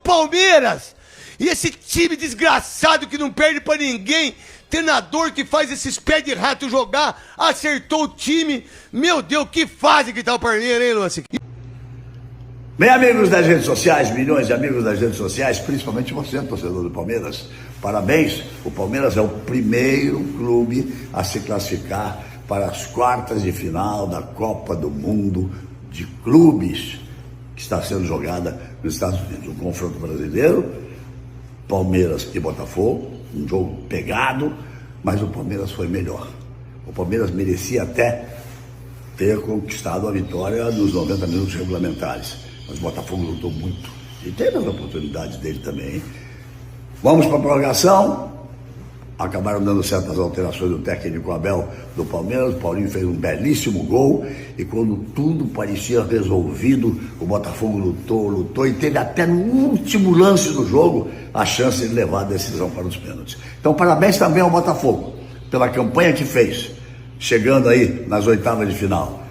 Palmeiras. E esse time desgraçado que não perde pra ninguém, treinador que faz esses pés de rato jogar, acertou o time. Meu Deus, que fase que tá o Palmeiras, hein, Lúcio? Bem, amigos das redes sociais, milhões de amigos das redes sociais, principalmente você, torcedor do Palmeiras, parabéns. O Palmeiras é o primeiro clube a se classificar para as quartas de final da Copa do Mundo de Clubes, que está sendo jogada nos Estados Unidos. Um confronto brasileiro, Palmeiras e Botafogo, um jogo pegado, mas o Palmeiras foi melhor. O Palmeiras merecia até ter conquistado a vitória nos 90 minutos regulamentares. Mas o Botafogo lutou muito. E teve as oportunidades dele também, hein? Vamos para a prorrogação. Acabaram dando certas alterações do técnico Abel do Palmeiras. O Paulinho fez um belíssimo gol. E quando tudo parecia resolvido, o Botafogo lutou e teve até no último lance do jogo a chance de levar a decisão para os pênaltis. Então, parabéns também ao Botafogo pela campanha que fez, chegando aí nas oitavas de final.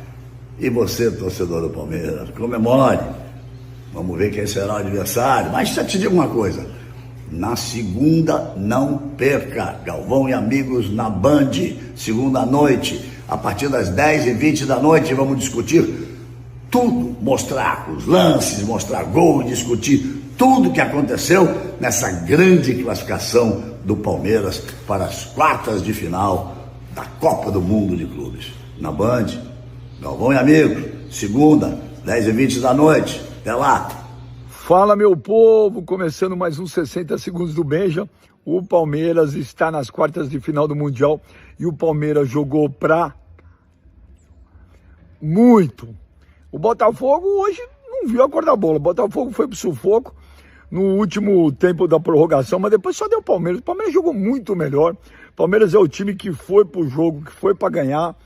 E você, torcedor do Palmeiras, comemore. Vamos ver quem será o adversário. Mas já te digo uma coisa. Na segunda, não perca. Galvão e Amigos na Band, segunda noite. A partir das 10h20 da noite, vamos discutir tudo. Mostrar os lances, mostrar gol, discutir tudo que aconteceu nessa grande classificação do Palmeiras para as quartas de final da Copa do Mundo de Clubes. Na Band, Galvão e Amigos, segunda, 10h20 da noite. Até lá. Fala, meu povo, começando mais uns 60 segundos do Benja. O Palmeiras está nas quartas de final do Mundial e o Palmeiras jogou pra muito. O Botafogo hoje não viu a cor da bola. O Botafogo foi pro sufoco no último tempo da prorrogação, mas depois só deu o Palmeiras. O Palmeiras jogou muito melhor. O Palmeiras é o time que foi pro jogo, que foi pra ganhar.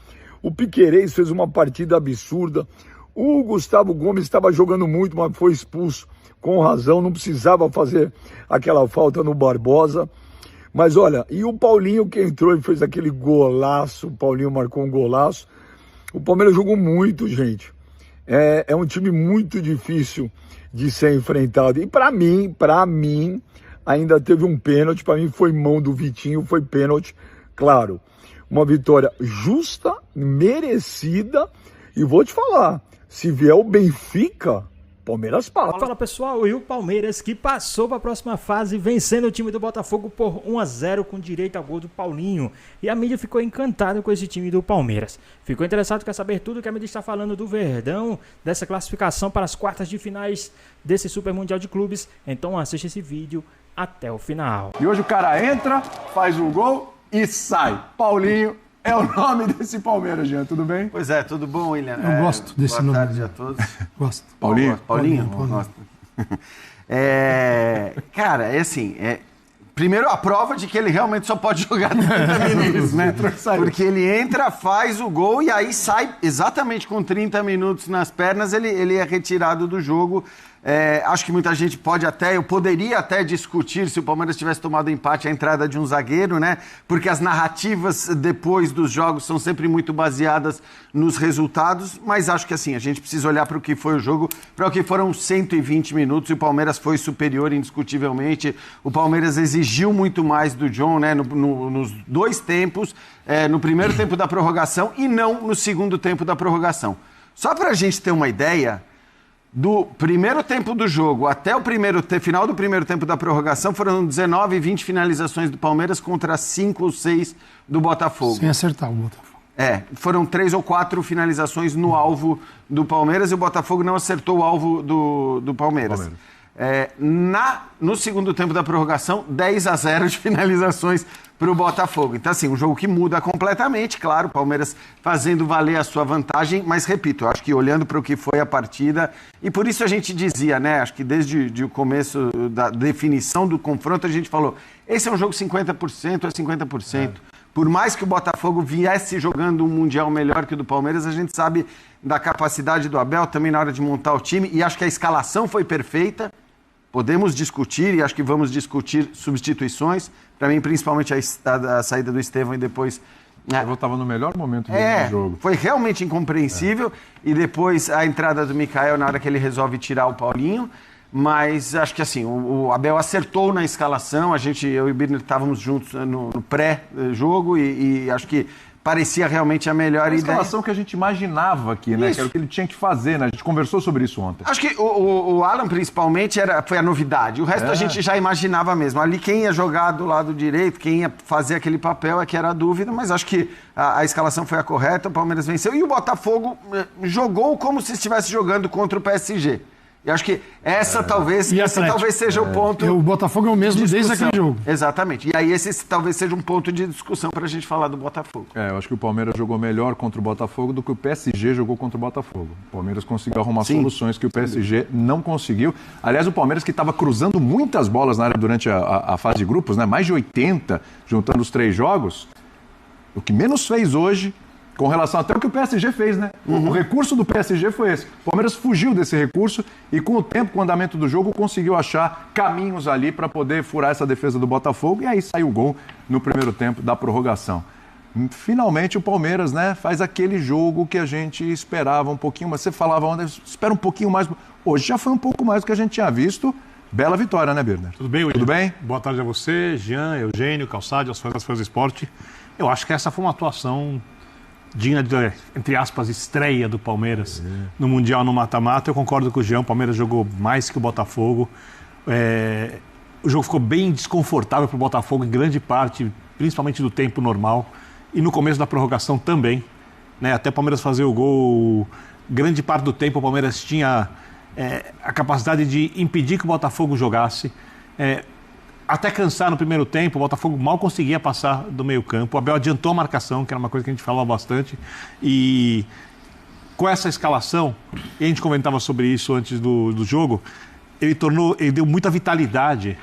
O Piquerez fez uma partida absurda. O Gustavo Gomes estava jogando muito, mas foi expulso com razão. Não precisava fazer aquela falta no Barbosa. Mas olha, e o Paulinho que entrou e fez aquele golaço. O Paulinho marcou um golaço. O Palmeiras jogou muito, gente. É um time muito difícil de ser enfrentado. E para mim, ainda teve um pênalti. Para mim foi mão do Vitinho, foi pênalti, claro. Uma vitória justa, merecida. E vou te falar, se vier o Benfica, Palmeiras passa. Fala pessoal, e o Palmeiras que passou para a próxima fase vencendo o time do Botafogo por 1-0 com direito ao gol do Paulinho. E a mídia ficou encantada com esse time do Palmeiras. Ficou interessado, quer saber tudo que a mídia está falando do Verdão, dessa classificação para as quartas de finais desse Super Mundial de Clubes. Então assiste esse vídeo até o final. E hoje o cara entra, faz um gol e sai. Paulinho é o nome desse Palmeiras, Jean, tudo bem? Pois é, tudo bom, William? Eu gosto desse nome. Boa tarde a todos. Gosto. Paulinho? Paulinho? Gosto. Cara, é assim, primeiro a prova de que ele realmente só pode jogar 30 minutos, né? Porque ele entra, faz o gol e aí sai exatamente com 30 minutos nas pernas, ele é retirado do jogo. Acho que muita gente eu poderia até discutir se o Palmeiras tivesse tomado empate a entrada de um zagueiro, né? Porque as narrativas depois dos jogos são sempre muito baseadas nos resultados, mas acho que assim, a gente precisa olhar para o que foi o jogo, para o que foram 120 minutos e o Palmeiras foi superior indiscutivelmente. O Palmeiras exigiu muito mais do John, né? Nos dois tempos, no primeiro tempo da prorrogação e não no segundo tempo da prorrogação. Só para a gente ter uma ideia, do primeiro tempo do jogo até o final do primeiro tempo da prorrogação foram 19 20 finalizações do Palmeiras contra 5 ou 6 do Botafogo. Sem acertar o Botafogo. Foram 3 ou 4 finalizações no alvo do Palmeiras e o Botafogo não acertou o alvo do Palmeiras. No segundo tempo da prorrogação, 10-0 de finalizações para o Botafogo. Então, assim, um jogo que muda completamente, claro, o Palmeiras fazendo valer a sua vantagem, mas, repito, eu acho que olhando para o que foi a partida, e por isso a gente dizia, né, acho que desde o começo da definição do confronto, a gente falou, esse é um jogo 50%, é 50%. Por mais que o Botafogo viesse jogando um Mundial melhor que o do Palmeiras, a gente sabe da capacidade do Abel também na hora de montar o time, e acho que a escalação foi perfeita. Podemos discutir, e acho que vamos discutir substituições. Para mim, principalmente a saída do Estevão e depois... Eu estava no melhor momento do jogo. Foi realmente incompreensível. E depois a entrada do Michael na hora que ele resolve tirar o Paulinho. Mas acho que assim, o Abel acertou na escalação, eu e o Birner estávamos juntos no pré-jogo e acho que parecia realmente a melhor ideia. A escalação que a gente imaginava aqui, né? Isso. Que era o que ele tinha que fazer, né? A gente conversou sobre isso ontem. Acho que o Alan, principalmente, foi a novidade. O resto a gente já imaginava mesmo. Ali quem ia jogar do lado direito, quem ia fazer aquele papel é que era a dúvida, mas acho que a escalação foi a correta, o Palmeiras venceu e o Botafogo jogou como se estivesse jogando contra o PSG. Eu acho que essa talvez seja o ponto. O Botafogo é o mesmo desde aquele jogo. Exatamente. E aí esse talvez seja um ponto de discussão para a gente falar do Botafogo. Eu acho que o Palmeiras jogou melhor contra o Botafogo do que o PSG jogou contra o Botafogo. O Palmeiras conseguiu arrumar soluções que o PSG não conseguiu. Aliás, o Palmeiras que estava cruzando muitas bolas na área durante a fase de grupos, né? Mais de 80, juntando os 3 jogos. O que menos fez hoje, com relação até ao que o PSG fez, né? O recurso do PSG foi esse. O Palmeiras fugiu desse recurso e com o tempo, com o andamento do jogo, conseguiu achar caminhos ali para poder furar essa defesa do Botafogo e aí saiu o gol no primeiro tempo da prorrogação. Finalmente o Palmeiras, né, faz aquele jogo que a gente esperava um pouquinho, mas você falava ontem, espera um pouquinho mais. Hoje já foi um pouco mais do que a gente tinha visto. Bela vitória, né, Birner? Tudo bem, William? Tudo bem? Boa tarde a você, Jean, Eugênio, Calçade, aos fãs do esporte. Eu acho que essa foi uma atuação digna de, entre aspas, estreia do Palmeiras no Mundial, no mata-mata. Eu concordo com o Jean, o Palmeiras jogou mais que o Botafogo. O jogo ficou bem desconfortável para o Botafogo em grande parte, principalmente do tempo normal. E no começo da prorrogação também. Né? Até o Palmeiras fazer o gol, grande parte do tempo o Palmeiras tinha a capacidade de impedir que o Botafogo jogasse. Até cansar no primeiro tempo, o Botafogo mal conseguia passar do meio campo. O Abel adiantou a marcação, que era uma coisa que a gente falava bastante. E com essa escalação, e a gente comentava sobre isso antes do jogo, ele deu muita vitalidade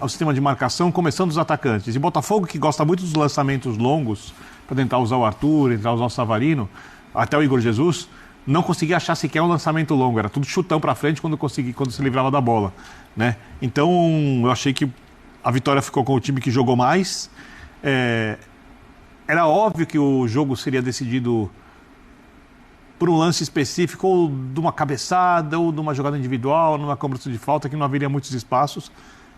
ao sistema de marcação, começando dos atacantes. E o Botafogo, que gosta muito dos lançamentos longos, para tentar usar o Arthur, tentar usar o Savarino, até o Igor Jesus, não conseguia achar sequer um lançamento longo. Era tudo chutão para frente quando se livrava da bola. Né? Então, eu achei que a vitória ficou com o time que jogou mais. Era óbvio que o jogo seria decidido por um lance específico, ou de uma cabeçada, ou de uma jogada individual, numa cobrança de falta, que não haveria muitos espaços.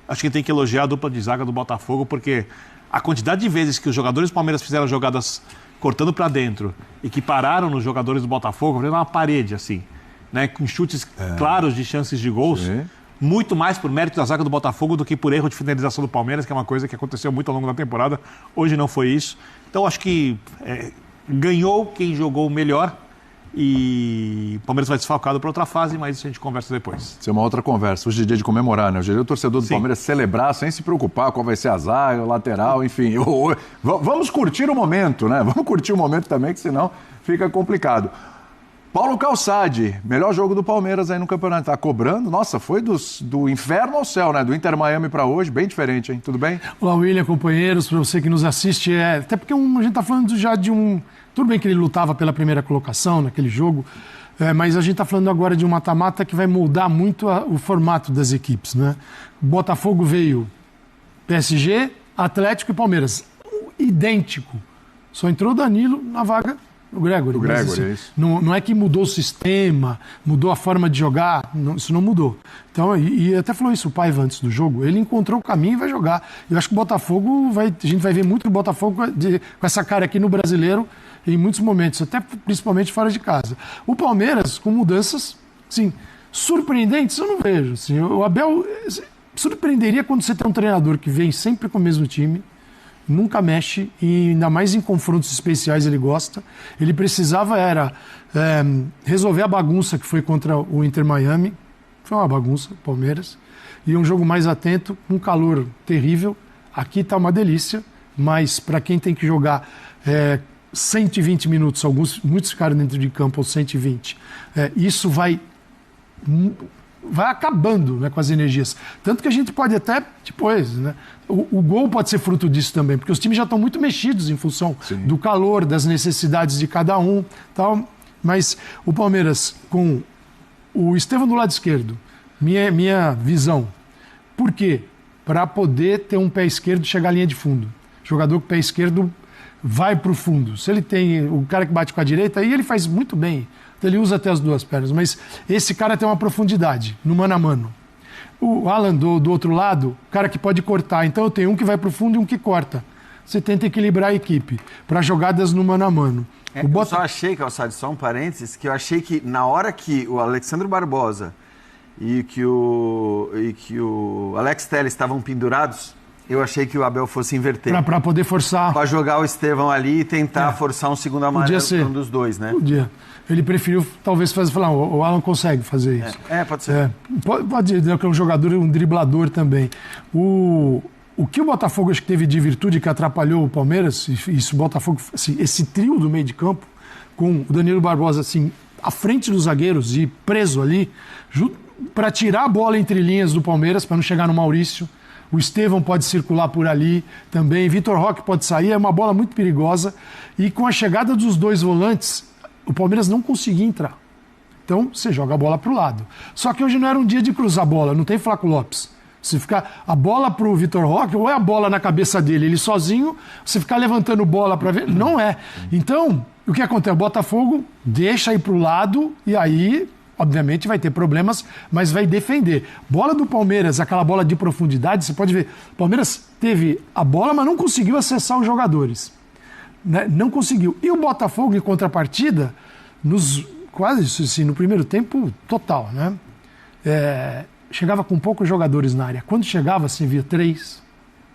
Acho que tem que elogiar a dupla de zaga do Botafogo, porque a quantidade de vezes que os jogadores do Palmeiras fizeram jogadas cortando para dentro e que pararam nos jogadores do Botafogo, fazendo uma parede, assim, né, com chutes claros de chances de gols. Sim. Muito mais por mérito da zaga do Botafogo do que por erro de finalização do Palmeiras, que é uma coisa que aconteceu muito ao longo da temporada. Hoje não foi isso. Então acho que ganhou quem jogou melhor e o Palmeiras vai desfalcado para outra fase, mas isso a gente conversa depois. Isso é uma outra conversa. Hoje é dia de comemorar, né? Hoje é dia o torcedor do Palmeiras celebrar sem se preocupar qual vai ser a zaga, o lateral, enfim. Vamos curtir o momento, né? Vamos curtir o momento também, que senão fica complicado. Paulo Calçade, melhor jogo do Palmeiras aí no campeonato. Tá cobrando? Nossa, foi do inferno ao céu, né? Do Inter Miami para hoje, bem diferente, hein? Tudo bem? Olá, William, companheiros, para você que nos assiste. Até porque a gente tá falando já de um... Tudo bem que ele lutava pela primeira colocação naquele jogo, mas a gente tá falando agora de um mata-mata que vai moldar muito o formato das equipes, né? Botafogo veio PSG, Atlético e Palmeiras. Idêntico. Só entrou o Danilo na vaga o Gregory. O Gregory, assim, é isso. Não é que mudou o sistema, mudou a forma de jogar, isso não mudou. Então, e até falou isso o Paiva antes do jogo, ele encontrou o caminho e vai jogar. Eu acho que o Botafogo, a gente vai ver muito o Botafogo com essa cara aqui no Brasileiro em muitos momentos, até principalmente fora de casa. O Palmeiras, com mudanças, assim, surpreendentes, eu não vejo. Assim, o Abel surpreenderia quando você tem um treinador que vem sempre com o mesmo time, nunca mexe, e ainda mais em confrontos especiais ele gosta. Ele precisava resolver a bagunça que foi contra o Inter Miami. Foi uma bagunça, Palmeiras. E um jogo mais atento, um calor terrível. Aqui está uma delícia, mas para quem tem que jogar 120 minutos, muitos ficaram dentro de campo aos 120, isso vai acabando, né, com as energias. Tanto que a gente pode até, depois, né, o gol pode ser fruto disso também, porque os times já estão muito mexidos em função do calor, das necessidades de cada um, tal. Mas o Palmeiras, com o Estevão do lado esquerdo, minha visão, por quê? Para poder ter um pé esquerdo e chegar à linha de fundo. Jogador com o pé esquerdo vai para o fundo. Se ele tem o cara que bate com a direita, aí ele faz muito bem. Ele usa até as duas pernas, mas esse cara tem uma profundidade no mano a mano. o Alan do outro lado, cara que pode cortar. Então eu tenho um que vai pro fundo e um que corta. Você tenta equilibrar a equipe para jogadas no mano a mano. Eu só achei, Calçado, só um parênteses, que eu achei que na hora que o Alexandre Barbosa e que o Alex Telles estavam pendurados, eu achei que o Abel fosse inverter. Para poder forçar. Para jogar o Estevão ali e tentar forçar um segundo amarelo para um dos dois, né? Podia. Ele preferiu talvez falar, o Alan consegue fazer isso. Pode ser. Pode dizer que é um jogador, um driblador também. O que o Botafogo acho que teve de virtude que atrapalhou o Palmeiras, isso, o Botafogo, assim, esse trio do meio de campo, com o Danilo Barbosa assim, à frente dos zagueiros e preso ali, para tirar a bola entre linhas do Palmeiras, para não chegar no Maurício. O Estevão pode circular por ali também, Vitor Roque pode sair, é uma bola muito perigosa. E com a chegada dos dois volantes, o Palmeiras não conseguia entrar. Então, você joga a bola para o lado. Só que hoje não era um dia de cruzar a bola, não tem Flaco Lopes. Se ficar a bola para o Vitor Roque, ou é a bola na cabeça dele, ele sozinho, você ficar levantando bola para ver, não é. Então, o que acontece? O Botafogo deixa ir para o lado e aí, obviamente, vai ter problemas, mas vai defender. Bola do Palmeiras, aquela bola de profundidade, você pode ver, o Palmeiras teve a bola, mas não conseguiu acessar os jogadores. Né? Não conseguiu. E o Botafogo, em contrapartida, quase assim, no primeiro tempo, total, né? Chegava com poucos jogadores na área. Quando chegava, você via 3,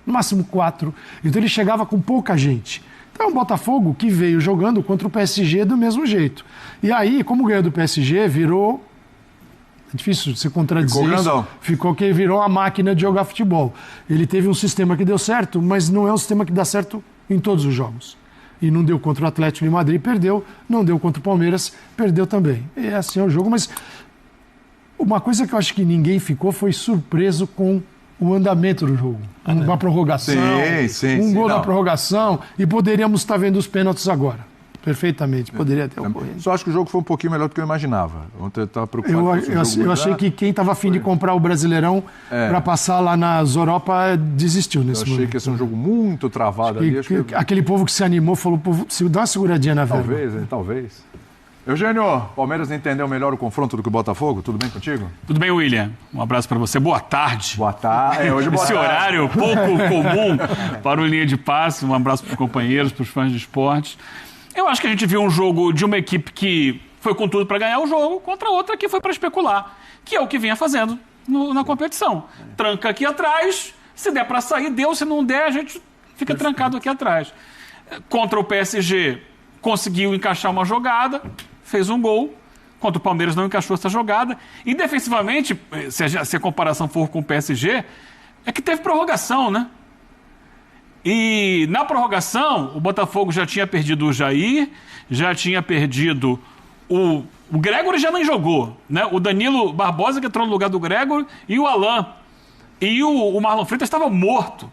no máximo 4. Então ele chegava com pouca gente. Então o Botafogo que veio jogando contra o PSG do mesmo jeito. E aí, como ganhou do PSG, virou... É difícil você contradizer isso. Ficou que virou a máquina de jogar futebol. Ele teve um sistema que deu certo, mas não é um sistema que dá certo em todos os jogos. E não deu contra o Atlético de Madrid, perdeu. Não deu contra o Palmeiras, perdeu também. E assim é o jogo, mas... Uma coisa que eu acho que ninguém ficou foi surpreso com o andamento do jogo. Uma prorrogação, gol na prorrogação, e poderíamos estar vendo os pênaltis agora. Perfeitamente, poderia ter ocorrido. Só acho que o jogo foi um pouquinho melhor do que eu imaginava. Ontem eu estava preocupado. Eu achei que quem estava afim de comprar o Brasileirão para passar lá nas Europa desistiu nesse momento. Eu achei que ia ser um jogo muito travado ali. Aquele povo que se animou falou, dá uma seguradinha na verba. Talvez. Eugênio, Palmeiras entendeu melhor o confronto do que o Botafogo? Tudo bem contigo? Tudo bem, William. Um abraço para você. Boa tarde. Boa tarde. Hoje esse horário pouco comum para o Linha de Passe. Um abraço para os companheiros, para os fãs de esporte. Eu acho que a gente viu um jogo de uma equipe que foi com tudo para ganhar o jogo contra outra que foi para especular, que é o que vinha fazendo na competição. Tranca aqui atrás, se der para sair, deu. Se não der, a gente fica trancado aqui atrás. Contra o PSG, conseguiu encaixar uma jogada, fez um gol, contra o Palmeiras não encaixou essa jogada. E defensivamente, se a comparação for com o PSG, é que teve prorrogação, né? E na prorrogação, o Botafogo já tinha perdido o Jair, já tinha perdido o Gregory, já nem jogou, né? O Danilo Barbosa, que entrou no lugar do Gregory, e o Alan. E o Marlon Freitas estava morto.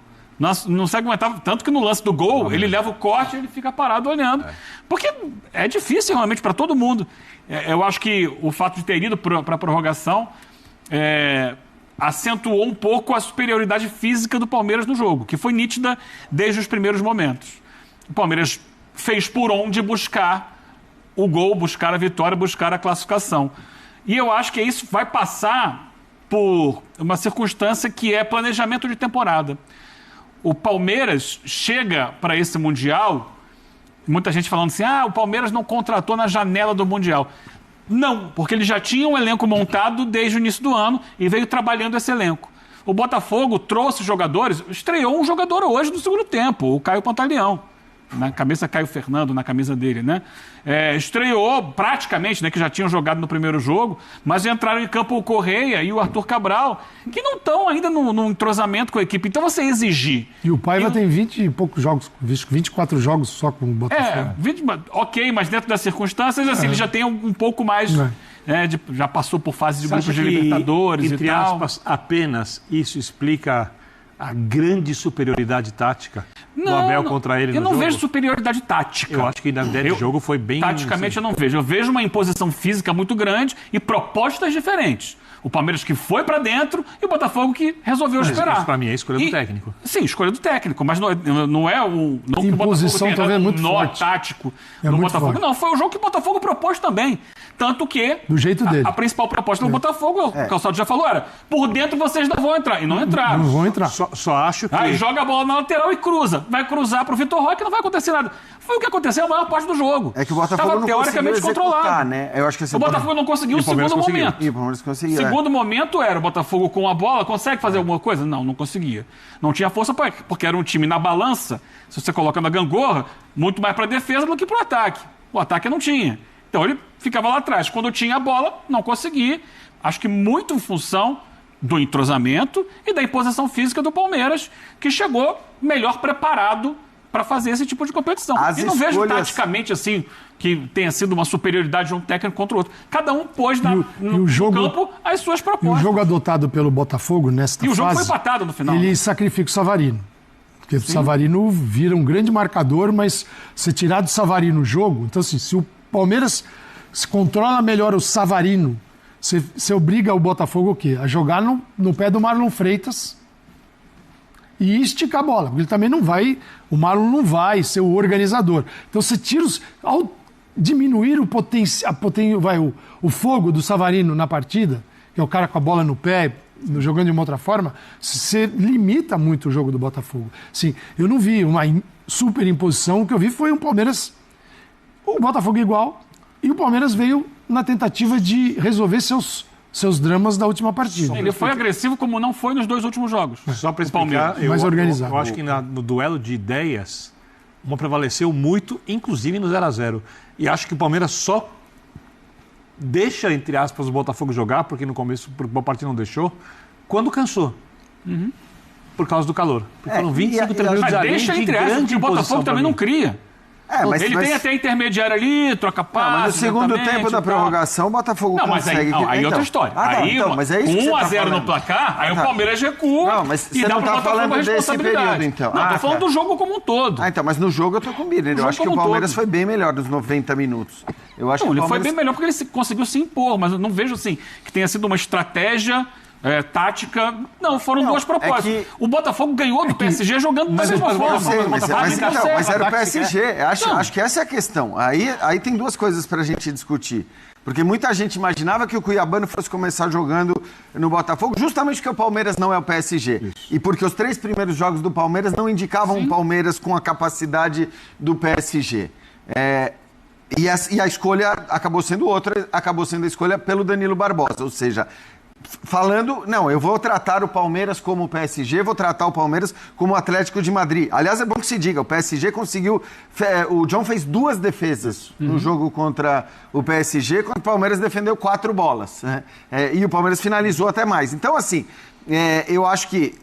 Não se aguentava, tanto que no lance do gol, ele leva o corte e ele fica parado olhando. Porque é difícil realmente para todo mundo. Eu acho que o fato de ter ido para a prorrogação acentuou um pouco a superioridade física do Palmeiras no jogo, que foi nítida desde os primeiros momentos. O Palmeiras fez por onde buscar o gol, buscar a vitória, buscar a classificação. E eu acho que isso vai passar por uma circunstância que é planejamento de temporada. O Palmeiras chega para esse Mundial, muita gente falando assim, o Palmeiras não contratou na janela do Mundial. Não, porque ele já tinha um elenco montado desde o início do ano e veio trabalhando esse elenco. O Botafogo trouxe jogadores, estreou um jogador hoje no segundo tempo, o Caio Pantaleão. Na cabeça Caio Fernando, na camisa dele, né? Estreou praticamente, né? Que já tinham jogado no primeiro jogo, mas entraram em campo o Correia e o Arthur Cabral, que não estão ainda no entrosamento com a equipe. Então você exigir... E o Paiva tem 20 e poucos jogos, 24 jogos só com o Botafogo. 20, ok, mas dentro das circunstâncias, assim, ele já tem um pouco mais... já passou por fase de grupos de Libertadores e tal. Entre aspas, apenas isso explica a grande superioridade tática do Abel contra ele no jogo? Eu não vejo superioridade tática. Eu acho que na ideia de jogo foi bem... Taticamente eu não vejo. Eu vejo uma imposição física muito grande e propostas diferentes. O Palmeiras que foi pra dentro e o Botafogo que resolveu esperar. Isso pra mim é escolha do técnico. Sim, escolha do técnico, mas não é o... Não que o Botafogo Imposição tenha talvez dado muito um nó forte. tático É no muito Botafogo. forte. Não, foi o jogo que o Botafogo propôs também. Tanto que... Do jeito dele. A principal proposta do Botafogo, o Calçado já falou, era por dentro vocês não vão entrar. E não entraram. Não vão entrar. Só acho que... Aí joga a bola na lateral e cruza. Vai cruzar pro Vitor Roque e não vai acontecer nada. Foi o que aconteceu a maior parte do jogo. É que o Botafogo Tava não teoricamente conseguiu executar, controlado. né? Eu acho que assim, O Botafogo não conseguiu o Palmeiras segundo conseguiu. momento. E o Palmeiras conseguiu. Segundo momento era o Botafogo com a bola, consegue fazer alguma coisa? Não conseguia. Não tinha força porque era um time na balança, se você coloca na gangorra, muito mais para defesa do que para o ataque. O ataque não tinha. Então ele ficava lá atrás. Quando tinha a bola, não conseguia. Acho que muito em função do entrosamento e da imposição física do Palmeiras, que chegou melhor preparado para fazer esse tipo de competição. E não vejo taticamente assim que tenha sido uma superioridade de um técnico contra o outro. Cada um pôs no campo as suas E o propostas. jogo adotado pelo Botafogo nesta E o jogo fase, foi empatado no final. ele sacrifica o Savarino. Porque o Savarino vira um grande marcador, mas se tirar do Savarino o jogo... Então, assim, se o Palmeiras se controla melhor o Savarino, você obriga o Botafogo o quê? A jogar no pé do Marlon Freitas e esticar a bola. Porque ele também não vai... O Marlon não vai ser o organizador. Então, você tira os... Ao diminuir o fogo do Savarino na partida, que é o cara com a bola no pé, jogando de uma outra forma, você limita muito o jogo do Botafogo. Sim, eu não vi uma super imposição, o que eu vi foi um Palmeiras, o Botafogo igual, e o Palmeiras veio na tentativa de resolver seus dramas da última partida. Ele foi agressivo como não foi nos 2 últimos jogos. Só para explicar, Mais organizado. eu acho que no duelo de ideias, uma prevaleceu muito, inclusive no 0-0. E acho que o Palmeiras só deixa, entre aspas, o Botafogo jogar, porque no começo, porque o partido não deixou, quando cansou. Por causa do calor. Porque foram 25, 30 minutos Mas ali deixa de entre aspas, grande porque o Botafogo imposição também pra não mim. cria. Ele tem até intermediário ali, troca passes. Mas no segundo lentamente, tempo da e tal. prorrogação, o Botafogo Não, mas consegue... aí Então. outra história. Aí, mas é isso que você 1 a tá 0 no falando. placar, aí o Palmeiras recua Não, mas e você dá não pro tá Botafogo falando a desse responsabilidade. período, então. Não, tô falando tá. do jogo como um todo. Então, mas no jogo eu tô com o Bira. Eu jogo acho que o como um Palmeiras todo. foi bem melhor nos 90 minutos. Eu acho Não, que ele o foi Palmeiras... bem melhor porque ele conseguiu se impor, mas eu não vejo assim que tenha sido uma estratégia tática. Não, foram duas propostas. O Botafogo ganhou do PSG jogando da mesma forma. Mas era o PSG. Acho que essa é a questão. Aí tem duas coisas pra gente discutir. Porque muita gente imaginava que o Cuiabano fosse começar jogando no Botafogo, justamente porque o Palmeiras não é o PSG. Isso. E porque os 3 primeiros jogos do Palmeiras não indicavam o Palmeiras com a capacidade do PSG. E a escolha acabou sendo outra, acabou sendo a escolha pelo Danilo Barbosa. Ou seja, falando, não, eu vou tratar o Palmeiras como o PSG, vou tratar o Palmeiras como o Atlético de Madrid. Aliás, é bom que se diga, o PSG conseguiu... O John fez 2 defesas no jogo contra o PSG, quando o Palmeiras defendeu 4 bolas. Né? E o Palmeiras finalizou até mais. Então, assim, eu acho que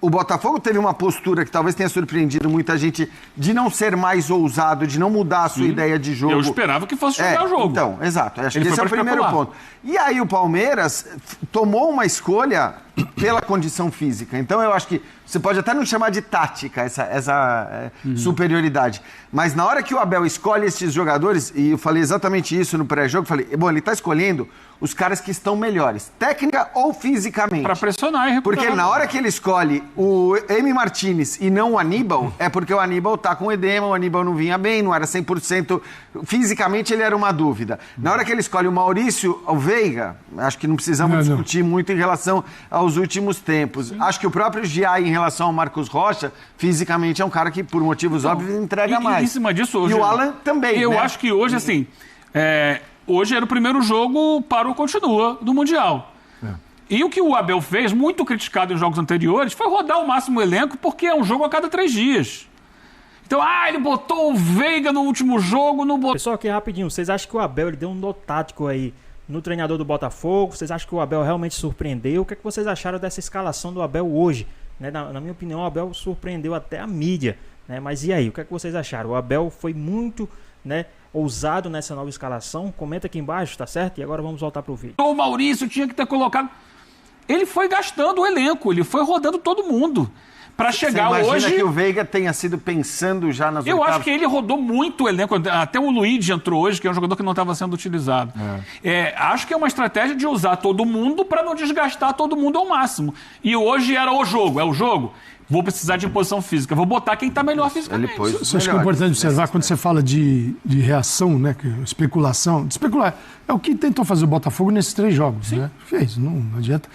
o Botafogo teve uma postura que talvez tenha surpreendido muita gente de não ser mais ousado, de não mudar a sua ideia de jogo. Eu esperava que fosse jogar o jogo. Então, exato. Acho que esse é o primeiro ponto. E aí o Palmeiras tomou uma escolha pela condição física. Então eu acho que você pode até não chamar de tática essa superioridade. Mas na hora que o Abel escolhe esses jogadores, e eu falei exatamente isso no pré-jogo, falei, bom, ele está escolhendo os caras que estão melhores, técnica ou fisicamente. Para pressionar e recuperar. Porque na hora que ele escolhe o Emi Martinez e não o Aníbal, é porque o Aníbal tá com edema, o Aníbal não vinha bem, não era 100%, fisicamente ele era uma dúvida. Na hora que ele escolhe o Maurício, o Veiga, acho que não precisamos discutir muito em relação aos últimos tempos. Acho que o próprio Giai, em relação ao Marcos Rocha, fisicamente é um cara que, por motivos óbvios, entrega mais. E em cima disso hoje... E o Alan também, Eu né? acho que hoje, assim... Hoje era o primeiro jogo para o continua do Mundial. E o que o Abel fez, muito criticado em jogos anteriores, foi rodar o máximo elenco, porque é um jogo a cada 3 dias. Então, ele botou o Veiga no último jogo, não botou... Pessoal, aqui rapidinho, vocês acham que o Abel ele deu um nó tático aí no treinador do Botafogo? Vocês acham que o Abel realmente surpreendeu? O que é que vocês acharam dessa escalação do Abel hoje? Né? Na minha opinião, o Abel surpreendeu até a mídia. Né? Mas e aí, o que é que vocês acharam? O Abel foi muito... ousado nessa nova escalação, comenta aqui embaixo, tá certo? E agora vamos voltar pro vídeo. O Maurício tinha que ter colocado... Ele foi gastando o elenco, ele foi rodando todo mundo. para chegar Você imagina hoje. que o Veiga tenha sido pensando já nas Eu oitavas? acho que ele rodou muito o elenco. Até o Luigi entrou hoje, que é um jogador que não estava sendo utilizado. Acho que é uma estratégia de usar todo mundo para não desgastar todo mundo ao máximo. E hoje era o jogo. É o jogo. Vou precisar de imposição física. Vou botar quem está melhor fisicamente. Ele pôs os Você acha que é melhores importante observar quando você fala de reação, né? Especulação. De especular. É o que tentou fazer o Botafogo nesses 3 jogos, né? Fez, não adianta.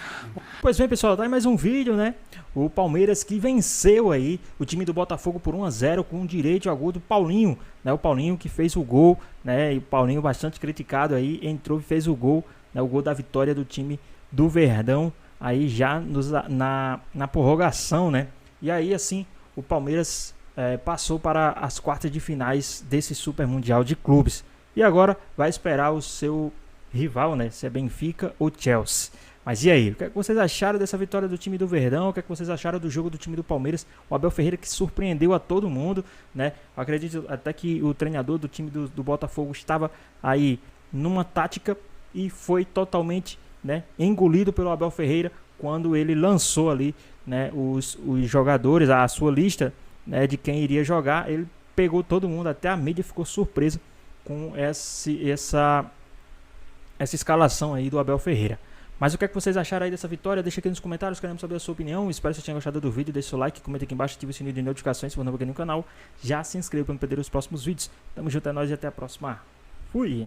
Pois bem, pessoal, tá aí mais um vídeo, né? O Palmeiras que venceu aí o time do Botafogo por 1-0 com direito a gol do Paulinho, né? O Paulinho que fez o gol, né? E o Paulinho bastante criticado aí, entrou e fez o gol, né? O gol da vitória do time do Verdão, aí já na prorrogação, né? E aí, assim, o Palmeiras passou para as quartas de finais desse Super Mundial de Clubes. E agora vai esperar o seu rival, né? Se é Benfica ou Chelsea. Mas e aí? O que é que vocês acharam dessa vitória do time do Verdão? O que é que vocês acharam do jogo do time do Palmeiras? O Abel Ferreira que surpreendeu a todo mundo, né? Eu acredito até que o treinador do time do Botafogo estava aí numa tática e foi totalmente, né, engolido pelo Abel Ferreira quando ele lançou ali, né, os jogadores, a sua lista, né, de quem iria jogar. Ele pegou todo mundo, até a mídia ficou surpresa com essa escalação aí do Abel Ferreira. Mas o que é que vocês acharam aí dessa vitória? Deixa aqui nos comentários, queremos saber a sua opinião. Espero que vocês tenham gostado do vídeo. Deixe seu like, comenta aqui embaixo, ative o sininho de notificações se for novo aqui no canal. Já se inscreva para não perder os próximos vídeos. Tamo junto, é nóis e até a próxima. Fui!